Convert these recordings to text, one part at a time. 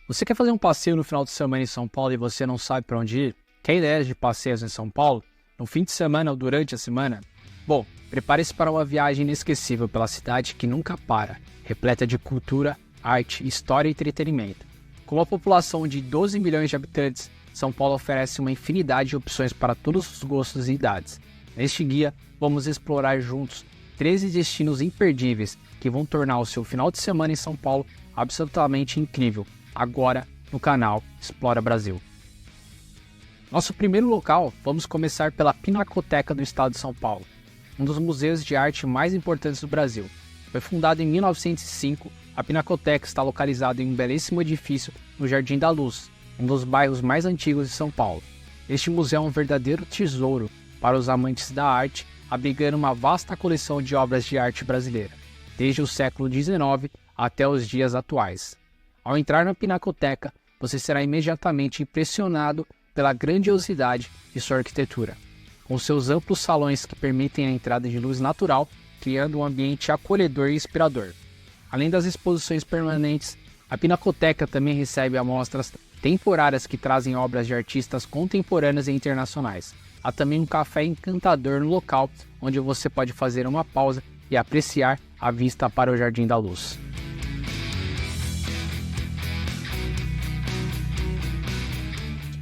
Você quer fazer um passeio no final de semana em São Paulo e você não sabe para onde ir? Quer ideias de passeios em São Paulo? No fim de semana ou durante a semana? Bom, prepare-se para uma viagem inesquecível pela cidade que nunca para, repleta de cultura, arte, história e entretenimento. Com uma população de 12 milhões de habitantes, São Paulo oferece uma infinidade de opções para todos os gostos e idades. Neste guia, vamos explorar juntos 13 destinos imperdíveis que vão tornar o seu final de semana em São Paulo absolutamente incrível, agora no canal Explora Brasil. Nosso primeiro local, vamos começar pela Pinacoteca do Estado de São Paulo, um dos museus de arte mais importantes do Brasil. Foi fundado em 1905, a Pinacoteca está localizada em um belíssimo edifício no Jardim da Luz, um dos bairros mais antigos de São Paulo. Este museu é um verdadeiro tesouro para os amantes da arte, abrigando uma vasta coleção de obras de arte brasileira, desde o século XIX até os dias atuais. Ao entrar na Pinacoteca, você será imediatamente impressionado pela grandiosidade de sua arquitetura, com seus amplos salões que permitem a entrada de luz natural, criando um ambiente acolhedor e inspirador. Além das exposições permanentes, a Pinacoteca também recebe amostras temporárias que trazem obras de artistas contemporâneas e internacionais. Há também um café encantador no local, onde você pode fazer uma pausa e apreciar a vista para o Jardim da Luz.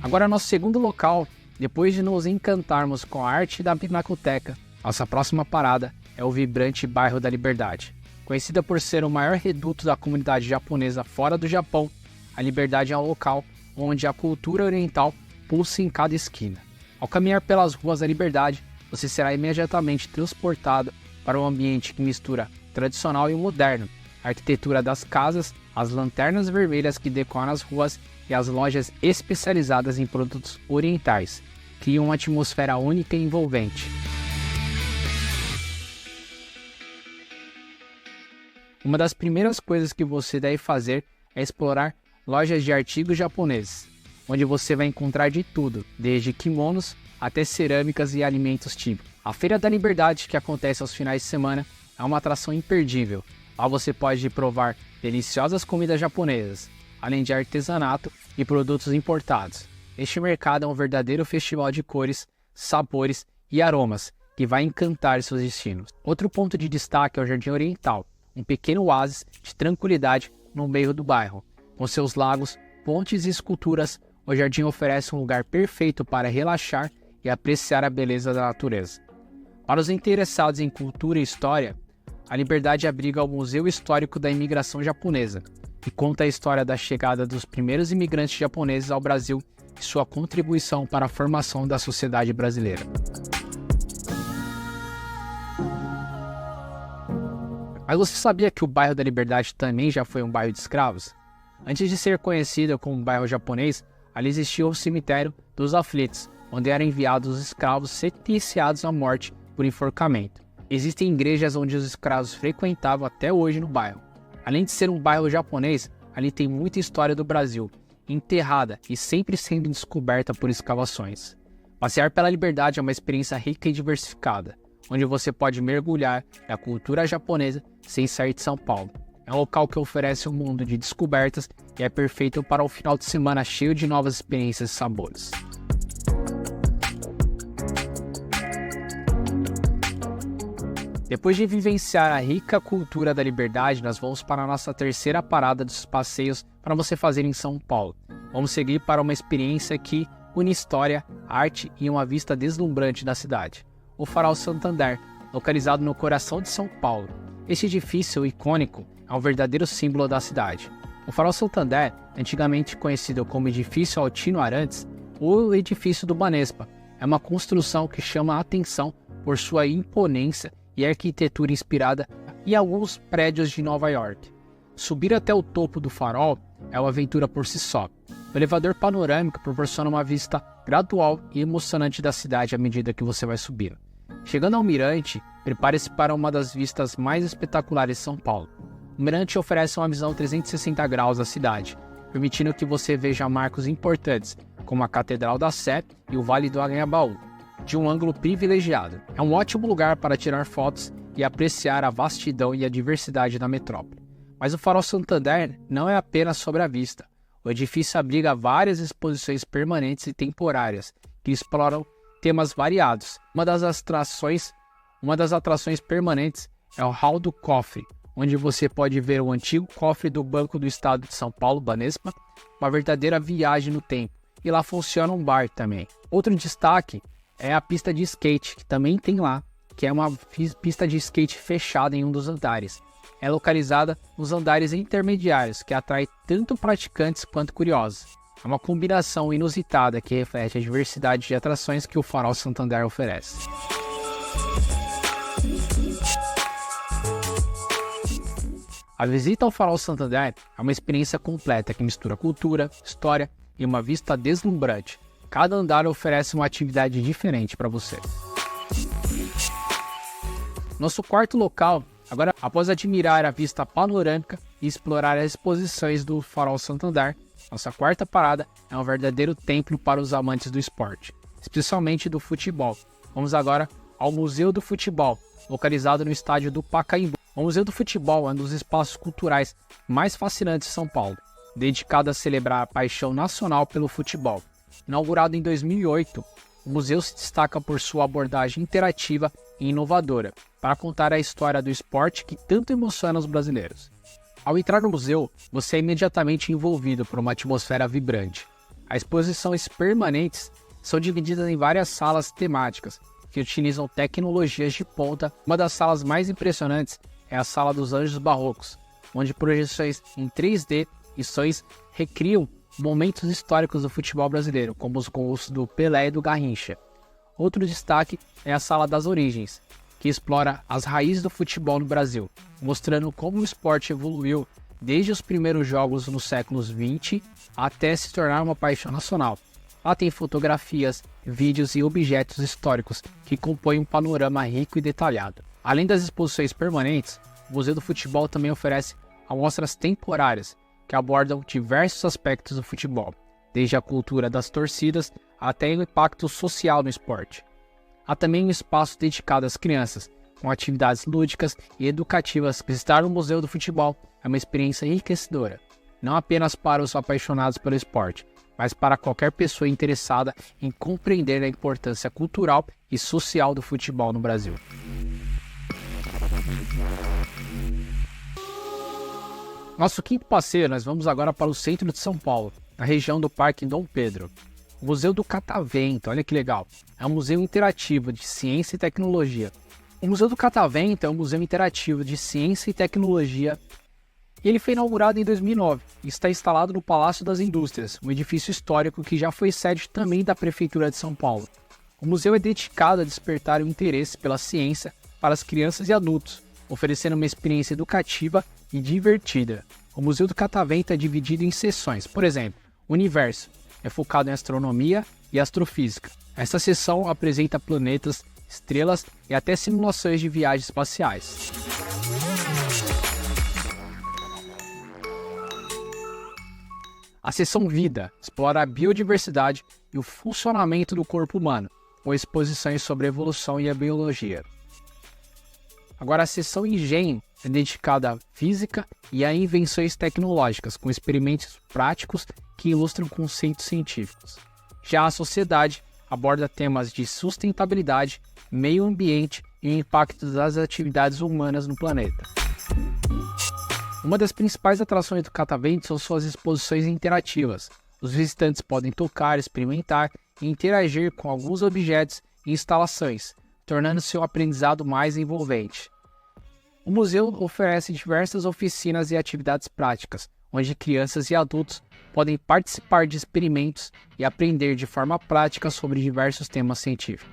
Agora, nosso segundo local, depois de nos encantarmos com a arte da Pinacoteca, nossa próxima parada é o vibrante bairro da Liberdade. Conhecida por ser o maior reduto da comunidade japonesa fora do Japão, a Liberdade é um local onde a cultura oriental pulsa em cada esquina. Ao caminhar pelas ruas da Liberdade, você será imediatamente transportado para um ambiente que mistura tradicional e moderno, a arquitetura das casas, as lanternas vermelhas que decoram as ruas e as lojas especializadas em produtos orientais, criam uma atmosfera única e envolvente. Uma das primeiras coisas que você deve fazer é explorar lojas de artigos japoneses, onde você vai encontrar de tudo, desde kimonos até cerâmicas e alimentos típicos. A Feira da Liberdade, que acontece aos finais de semana, é uma atração imperdível. Lá você pode provar deliciosas comidas japonesas, além de artesanato e produtos importados. Este mercado é um verdadeiro festival de cores, sabores e aromas que vai encantar seus destinos. Outro ponto de destaque é o Jardim Oriental, um pequeno oásis de tranquilidade no meio do bairro. Com seus lagos, pontes e esculturas, o jardim oferece um lugar perfeito para relaxar e apreciar a beleza da natureza. Para os interessados em cultura e história, a Liberdade abriga o Museu Histórico da Imigração Japonesa, que conta a história da chegada dos primeiros imigrantes japoneses ao Brasil e sua contribuição para a formação da sociedade brasileira. Mas você sabia que o bairro da Liberdade também já foi um bairro de escravos? Antes de ser conhecido como bairro japonês, ali existia o cemitério dos aflitos, onde eram enviados os escravos sentenciados à morte por enforcamento. Existem igrejas onde os escravos frequentavam até hoje no bairro. Além de ser um bairro japonês, ali tem muita história do Brasil, enterrada e sempre sendo descoberta por escavações. Passear pela Liberdade é uma experiência rica e diversificada, onde você pode mergulhar na cultura japonesa sem sair de São Paulo. É um local que oferece um mundo de descobertas e é perfeito para um final de semana cheio de novas experiências e sabores. Depois de vivenciar a rica cultura da Liberdade, nós vamos para a nossa terceira parada dos passeios para você fazer em São Paulo. Vamos seguir para uma experiência que une história, arte e uma vista deslumbrante da cidade. O Farol Santander, localizado no coração de São Paulo. Este edifício icônico é um verdadeiro símbolo da cidade. O Farol Santander, antigamente conhecido como Edifício Altino Arantes, ou Edifício do Banespa, é uma construção que chama a atenção por sua imponência e arquitetura inspirada em alguns prédios de Nova York. Subir até o topo do farol é uma aventura por si só. O elevador panorâmico proporciona uma vista gradual e emocionante da cidade à medida que você vai subir. Chegando ao mirante, prepare-se para uma das vistas mais espetaculares de São Paulo. O mirante oferece uma visão 360 graus da cidade, permitindo que você veja marcos importantes, como a Catedral da Sé e o Vale do Anhangabaú, de um ângulo privilegiado. É um ótimo lugar para tirar fotos e apreciar a vastidão e a diversidade da metrópole. Mas o Farol Santander não é apenas sobre a vista. O edifício abriga várias exposições permanentes e temporárias que exploram temas variados. Uma das atrações permanentes é o Hall do Cofre, onde você pode ver o antigo cofre do Banco do Estado de São Paulo, Banespa, uma verdadeira viagem no tempo. E lá funciona um bar também. Outro destaque é a pista de skate, que também tem lá, que é uma pista de skate fechada em um dos andares. É localizada nos andares intermediários, que atrai tanto praticantes quanto curiosos. É uma combinação inusitada que reflete a diversidade de atrações que o Farol Santander oferece. A visita ao Farol Santander é uma experiência completa que mistura cultura, história e uma vista deslumbrante. Cada andar oferece uma atividade diferente para você. Nosso quarto local, agora após admirar a vista panorâmica e explorar as exposições do Farol Santander, nossa quarta parada é um verdadeiro templo para os amantes do esporte, especialmente do futebol. Vamos agora ao Museu do Futebol, localizado no estádio do Pacaembu. O Museu do Futebol é um dos espaços culturais mais fascinantes de São Paulo, dedicado a celebrar a paixão nacional pelo futebol. Inaugurado em 2008, o museu se destaca por sua abordagem interativa e inovadora, para contar a história do esporte que tanto emociona os brasileiros. Ao entrar no museu, você é imediatamente envolvido por uma atmosfera vibrante. As exposições permanentes são divididas em várias salas temáticas, que utilizam tecnologias de ponta. Uma das salas mais impressionantes é a Sala dos Anjos Barrocos, onde projeções em 3D e sons recriam momentos históricos do futebol brasileiro, como os gols do Pelé e do Garrincha. Outro destaque é a Sala das Origens, que explora as raízes do futebol no Brasil, mostrando como o esporte evoluiu desde os primeiros jogos nos séculos 20 até se tornar uma paixão nacional. Lá tem fotografias, vídeos e objetos históricos que compõem um panorama rico e detalhado. Além das exposições permanentes, o Museu do Futebol também oferece amostras temporárias que abordam diversos aspectos do futebol, desde a cultura das torcidas até o impacto social no esporte. Há também um espaço dedicado às crianças, com atividades lúdicas e educativas. Visitar o Museu do Futebol é uma experiência enriquecedora, não apenas para os apaixonados pelo esporte, mas para qualquer pessoa interessada em compreender a importância cultural e social do futebol no Brasil. Nosso quinto passeio, nós vamos agora para o centro de São Paulo, na região do Parque Dom Pedro. O Museu do Catavento, olha que legal, é um museu interativo de ciência e tecnologia. O Museu do Catavento é um museu interativo de ciência e tecnologia e ele foi inaugurado em 2009 e está instalado no Palácio das Indústrias, um edifício histórico que já foi sede também da Prefeitura de São Paulo. O museu é dedicado a despertar o interesse pela ciência para as crianças e adultos, oferecendo uma experiência educativa e divertida. O Museu do Catavento é dividido em seções, por exemplo, Universo é focado em astronomia e astrofísica. Esta seção apresenta planetas, estrelas e até simulações de viagens espaciais. A seção Vida explora a biodiversidade e o funcionamento do corpo humano, com exposições sobre a evolução e a biologia. Agora a seção Engenho é dedicada à física e a invenções tecnológicas, com experimentos práticos que ilustram conceitos científicos. Já a Sociedade aborda temas de sustentabilidade, meio ambiente e o impacto das atividades humanas no planeta. Uma das principais atrações do Catavento são suas exposições interativas. Os visitantes podem tocar, experimentar e interagir com alguns objetos e instalações, tornando seu aprendizado mais envolvente. O museu oferece diversas oficinas e atividades práticas, onde crianças e adultos podem participar de experimentos e aprender de forma prática sobre diversos temas científicos.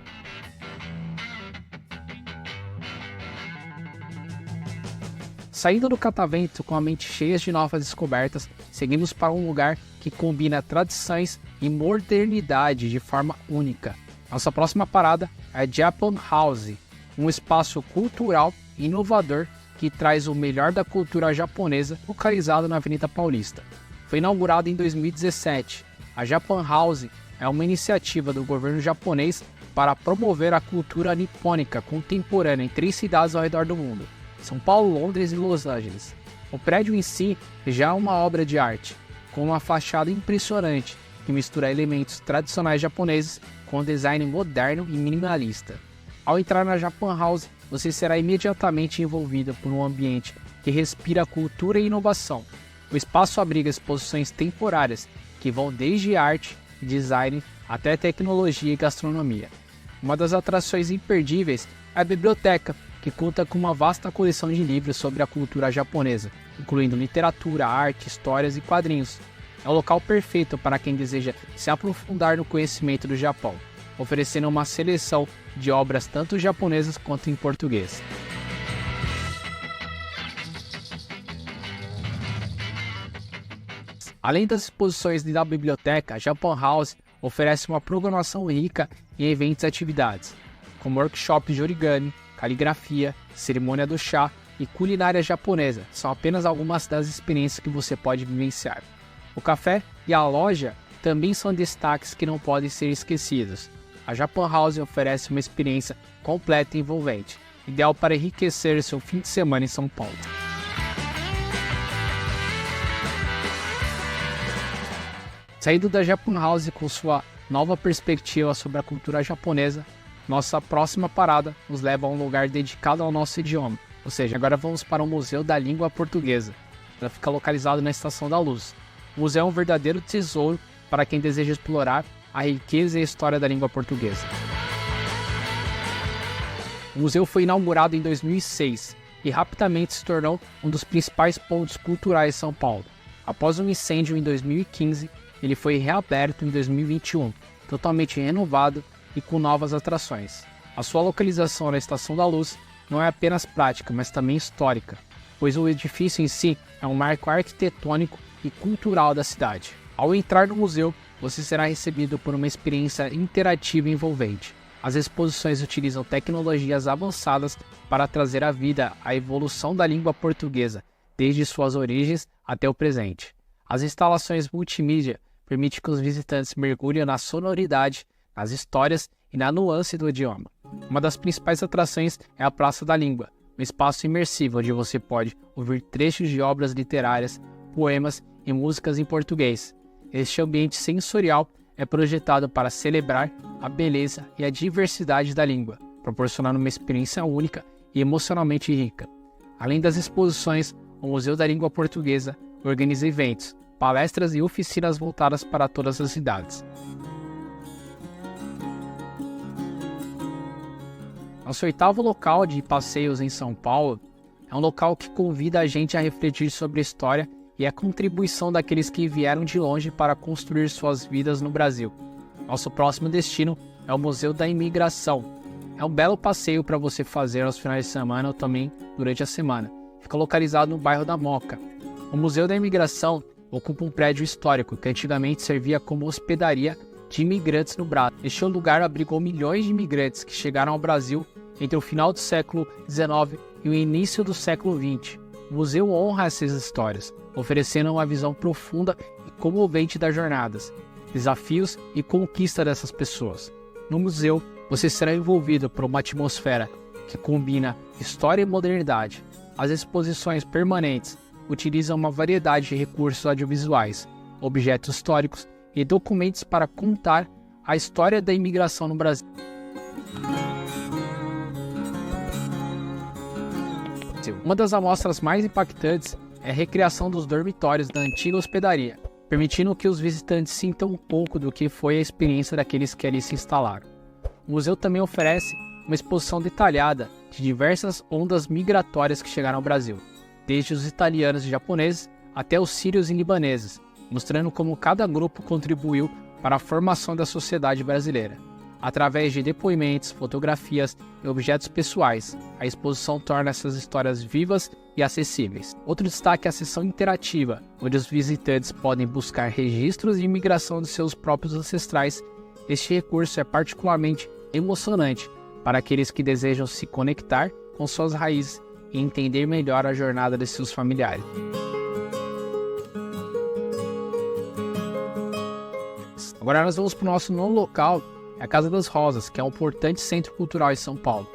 Saindo do Catavento com a mente cheia de novas descobertas, seguimos para um lugar que combina tradições e modernidade de forma única. Nossa próxima parada é Japan House, um espaço cultural inovador que traz o melhor da cultura japonesa, localizado na Avenida Paulista. Foi inaugurado em 2017. A Japan House é uma iniciativa do governo japonês para promover a cultura nipônica contemporânea em 3 cidades ao redor do mundo: São Paulo, Londres e Los Angeles. O prédio em si já é uma obra de arte. com uma fachada impressionante que mistura elementos tradicionais japoneses com design moderno e minimalista. Ao entrar na Japan House, você será imediatamente envolvido por um ambiente que respira cultura e inovação. O espaço abriga exposições temporárias que vão desde arte e design até tecnologia e gastronomia. Uma das atrações imperdíveis é a biblioteca, que conta com uma vasta coleção de livros sobre a cultura japonesa, incluindo literatura, arte, histórias e quadrinhos. É o local perfeito para quem deseja se aprofundar no conhecimento do Japão, oferecendo uma seleção de obras tanto japonesas quanto em português. Além das exposições da biblioteca, a Japan House oferece uma programação rica em eventos e atividades, como workshops de origami, caligrafia, cerimônia do chá e culinária japonesa. São apenas algumas das experiências que você pode vivenciar. O café e a loja também são destaques que não podem ser esquecidos. A Japan House oferece uma experiência completa e envolvente, ideal para enriquecer seu fim de semana em São Paulo. Saindo da Japan House com sua nova perspectiva sobre a cultura japonesa, nossa próxima parada nos leva a um lugar dedicado ao nosso idioma, ou seja, agora vamos para o Museu da Língua Portuguesa. Ela fica localizado na Estação da Luz. O museu é um verdadeiro tesouro para quem deseja explorar a riqueza e a história da língua portuguesa. O museu foi inaugurado em 2006 e rapidamente se tornou um dos principais pontos culturais de São Paulo. Após um incêndio em 2015, ele foi reaberto em 2021, totalmente renovado e com novas atrações. A sua localização na Estação da Luz não é apenas prática, mas também histórica, pois o edifício em si é um marco arquitetônico e cultural da cidade. Ao entrar no museu, você será recebido por uma experiência interativa e envolvente. As exposições utilizam tecnologias avançadas para trazer à vida a evolução da língua portuguesa, desde suas origens até o presente. As instalações multimídia permitem que os visitantes mergulhem na sonoridade, nas histórias e na nuance do idioma. Uma das principais atrações é a Praça da Língua, um espaço imersivo onde você pode ouvir trechos de obras literárias, poemas e músicas em português. Este ambiente sensorial é projetado para celebrar a beleza e a diversidade da língua, proporcionando uma experiência única e emocionalmente rica. Além das exposições, o Museu da Língua Portuguesa organiza eventos, palestras e oficinas voltadas para todas as idades. Nosso oitavo local de passeios em São Paulo é um local que convida a gente a refletir sobre a história e a contribuição daqueles que vieram de longe para construir suas vidas no Brasil. Nosso próximo destino é o Museu da Imigração. É um belo passeio para você fazer aos finais de semana ou também durante a semana. Fica localizado no bairro da Moca. O Museu da Imigração ocupa um prédio histórico que antigamente servia como hospedaria de imigrantes no Brasil. Este lugar abrigou milhões de imigrantes que chegaram ao Brasil entre o final do século XIX e o início do século XX. O museu honra essas histórias, oferecendo uma visão profunda e comovente das jornadas, desafios e conquista dessas pessoas. No museu, você será envolvido por uma atmosfera que combina história e modernidade. As exposições permanentes utilizam uma variedade de recursos audiovisuais, objetos históricos e documentos para contar a história da imigração no Brasil. Uma das amostras mais impactantes é a recriação dos dormitórios da antiga hospedaria, permitindo que os visitantes sintam um pouco do que foi a experiência daqueles que ali se instalaram. O museu também oferece uma exposição detalhada de diversas ondas migratórias que chegaram ao Brasil, desde os italianos e japoneses até os sírios e libaneses, mostrando como cada grupo contribuiu para a formação da sociedade brasileira. Através de depoimentos, fotografias e objetos pessoais, a exposição torna essas histórias vivas e acessíveis. Outro destaque é a seção interativa, onde os visitantes podem buscar registros de imigração de seus próprios ancestrais. Este recurso é particularmente emocionante para aqueles que desejam se conectar com suas raízes e entender melhor a jornada de seus familiares. Agora nós vamos para o nosso nono local, a Casa das Rosas, que é um importante centro cultural em São Paulo.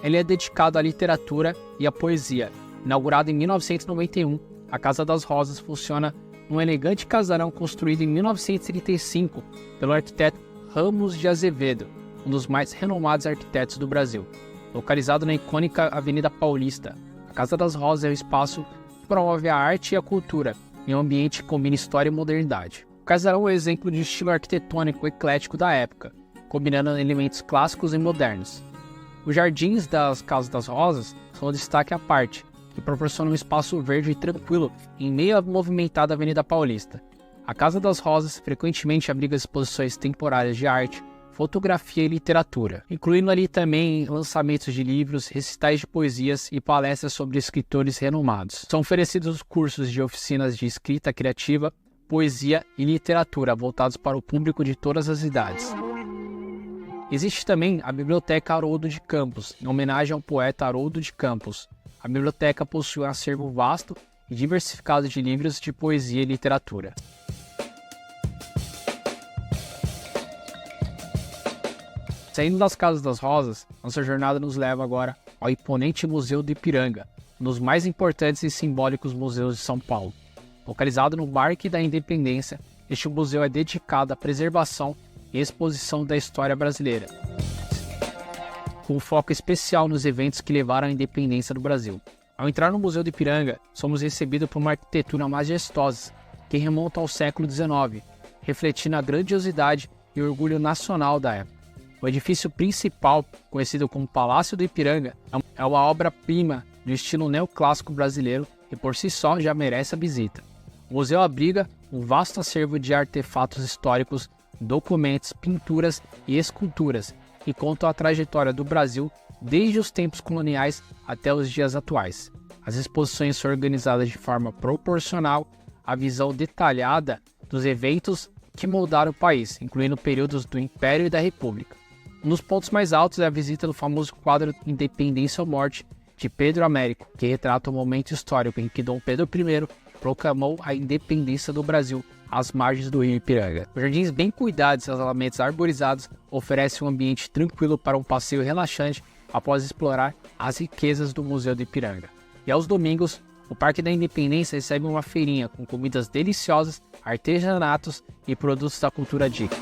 Ele é dedicado à literatura e à poesia. Inaugurado em 1991, a Casa das Rosas funciona num elegante casarão construído em 1935 pelo arquiteto Ramos de Azevedo, um dos mais renomados arquitetos do Brasil. Localizado na icônica Avenida Paulista, a Casa das Rosas é um espaço que promove a arte e a cultura em um ambiente que combina história e modernidade. O casarão é um exemplo de estilo arquitetônico eclético da época, combinando elementos clássicos e modernos. Os jardins das Casas das Rosas são um destaque à parte, que proporcionam um espaço verde e tranquilo em meio à movimentada Avenida Paulista. A Casa das Rosas frequentemente abriga exposições temporárias de arte, fotografia e literatura, incluindo ali também lançamentos de livros, recitais de poesias e palestras sobre escritores renomados. São oferecidos cursos de oficinas de escrita criativa, poesia e literatura voltados para o público de todas as idades. Existe também a Biblioteca Haroldo de Campos, em homenagem ao poeta Haroldo de Campos. A biblioteca possui um acervo vasto e diversificado de livros de poesia e literatura. Saindo das Casas das Rosas, nossa jornada nos leva agora ao imponente Museu do Ipiranga, um dos mais importantes e simbólicos museus de São Paulo. Localizado no Parque da Independência, este museu é dedicado à preservação e exposição da história brasileira, com foco especial nos eventos que levaram à independência do Brasil. Ao entrar no Museu do Ipiranga, somos recebidos por uma arquitetura majestosa, que remonta ao século XIX, refletindo a grandiosidade e orgulho nacional da época. O edifício principal, conhecido como Palácio do Ipiranga, é uma obra-prima do estilo neoclássico brasileiro e por si só já merece a visita. O museu abriga um vasto acervo de artefatos históricos, documentos, pinturas e esculturas que contam a trajetória do Brasil desde os tempos coloniais até os dias atuais. As exposições são organizadas de forma proporcional à visão detalhada dos eventos que moldaram o país, incluindo períodos do Império e da República. Um dos pontos mais altos é a visita do famoso quadro Independência ou Morte, de Pedro Américo, que retrata o momento histórico em que Dom Pedro I proclamou a independência do Brasil às margens do rio Ipiranga. Os jardins bem cuidados e os alamentos arborizados oferecem um ambiente tranquilo para um passeio relaxante após explorar as riquezas do Museu do Ipiranga. E aos domingos, o Parque da Independência recebe uma feirinha com comidas deliciosas, artesanatos e produtos da cultura dica.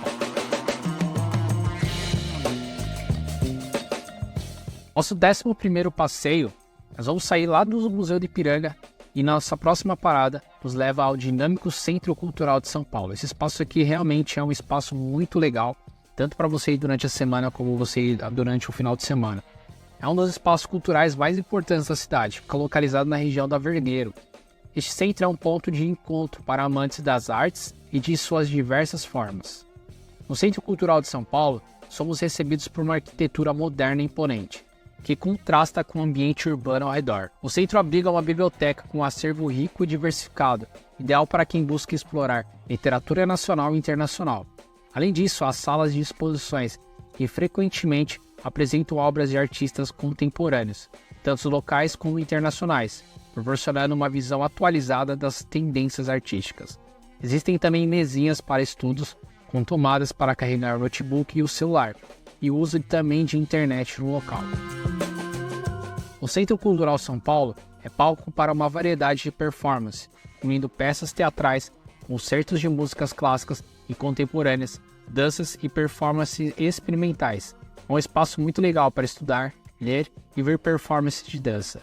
Nosso 11º passeio, nós vamos sair lá do Museu do Ipiranga e nossa próxima parada nos leva ao dinâmico Centro Cultural de São Paulo. Esse espaço aqui realmente é um espaço muito legal, tanto para você ir durante a semana como você ir durante o final de semana. É um dos espaços culturais mais importantes da cidade, fica localizado na região da Vergueiro. Este centro é um ponto de encontro para amantes das artes e de suas diversas formas. No Centro Cultural de São Paulo, somos recebidos por uma arquitetura moderna e imponente, que contrasta com o ambiente urbano ao redor. O centro abriga uma biblioteca com um acervo rico e diversificado, ideal para quem busca explorar literatura nacional e internacional. Além disso, há salas de exposições que frequentemente apresentam obras de artistas contemporâneos, tanto locais como internacionais, proporcionando uma visão atualizada das tendências artísticas. Existem também mesinhas para estudos, com tomadas para carregar o notebook e o celular, e uso também de internet no local. O Centro Cultural São Paulo é palco para uma variedade de performances, incluindo peças teatrais, concertos de músicas clássicas e contemporâneas, danças e performances experimentais. É um espaço muito legal para estudar, ler e ver performances de dança.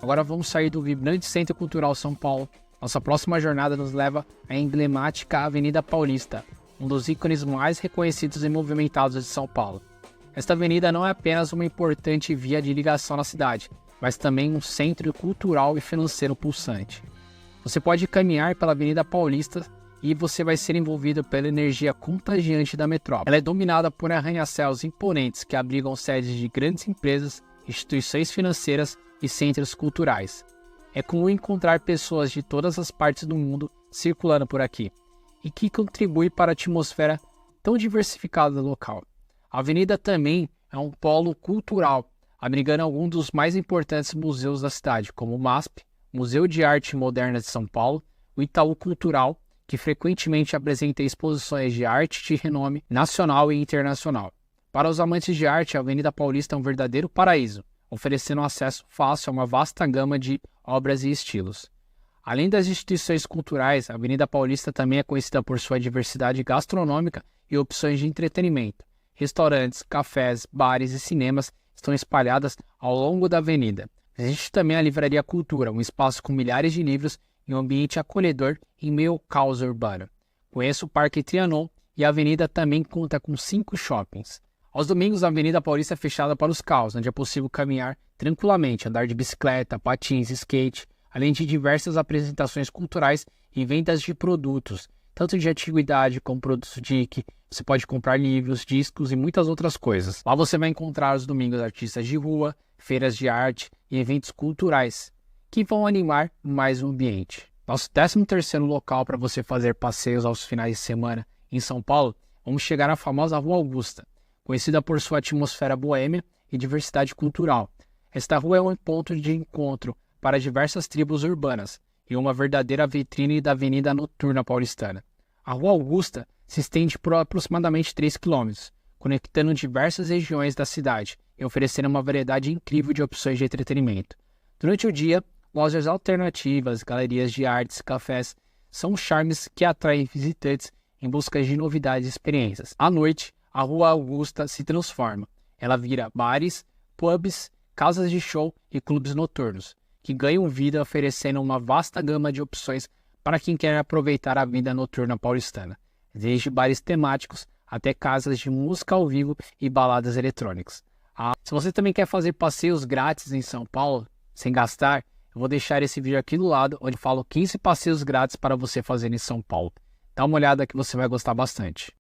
Agora vamos sair do vibrante Centro Cultural São Paulo. Nossa próxima jornada nos leva à emblemática Avenida Paulista, um dos ícones mais reconhecidos e movimentados de São Paulo. Esta avenida não é apenas uma importante via de ligação na cidade, mas também um centro cultural e financeiro pulsante. Você pode caminhar pela Avenida Paulista e você vai ser envolvido pela energia contagiante da metrópole. Ela é dominada por arranha-céus imponentes que abrigam sedes de grandes empresas, instituições financeiras e centros culturais. É comum encontrar pessoas de todas as partes do mundo circulando por aqui, e que contribui para a atmosfera tão diversificada do local. A avenida também é um polo cultural, abrigando alguns dos mais importantes museus da cidade, como o MASP, Museu de Arte Moderna de São Paulo, o Itaú Cultural, que frequentemente apresenta exposições de arte de renome nacional e internacional. Para os amantes de arte, a Avenida Paulista é um verdadeiro paraíso, oferecendo acesso fácil a uma vasta gama de obras e estilos. Além das instituições culturais, a Avenida Paulista também é conhecida por sua diversidade gastronômica e opções de entretenimento. Restaurantes, cafés, bares e cinemas estão espalhadas ao longo da avenida. Existe também a Livraria Cultura, um espaço com milhares de livros e um ambiente acolhedor em meio ao caos urbano. Conheço o Parque Trianon e a avenida também conta com 5 shoppings. Aos domingos, a Avenida Paulista é fechada para os carros, onde é possível caminhar tranquilamente, andar de bicicleta, patins, skate, além de diversas apresentações culturais e vendas de produtos, tanto de antiguidade como produtos geek. Você pode comprar livros, discos e muitas outras coisas. Lá você vai encontrar aos domingos artistas de rua, feiras de arte e eventos culturais, que vão animar mais o ambiente. Nosso 13º local para você fazer passeios aos finais de semana em São Paulo, vamos chegar na famosa Rua Augusta, conhecida por sua atmosfera boêmia e diversidade cultural. Esta rua é um ponto de encontro para diversas tribos urbanas e uma verdadeira vitrine da avenida noturna paulistana. A Rua Augusta se estende por aproximadamente 3 km, conectando diversas regiões da cidade e oferecendo uma variedade incrível de opções de entretenimento. Durante o dia, lojas alternativas, galerias de artes, cafés são charmes que atraem visitantes em busca de novidades e experiências. À noite, a Rua Augusta se transforma. Ela vira bares, pubs, casas de show e clubes noturnos, que ganham vida oferecendo uma vasta gama de opções para quem quer aproveitar a vida noturna paulistana, desde bares temáticos até casas de música ao vivo e baladas eletrônicas. Se você também quer fazer passeios grátis em São Paulo, sem gastar, eu vou deixar esse vídeo aqui do lado, onde eu falo 15 passeios grátis para você fazer em São Paulo. Dá uma olhada que você vai gostar bastante.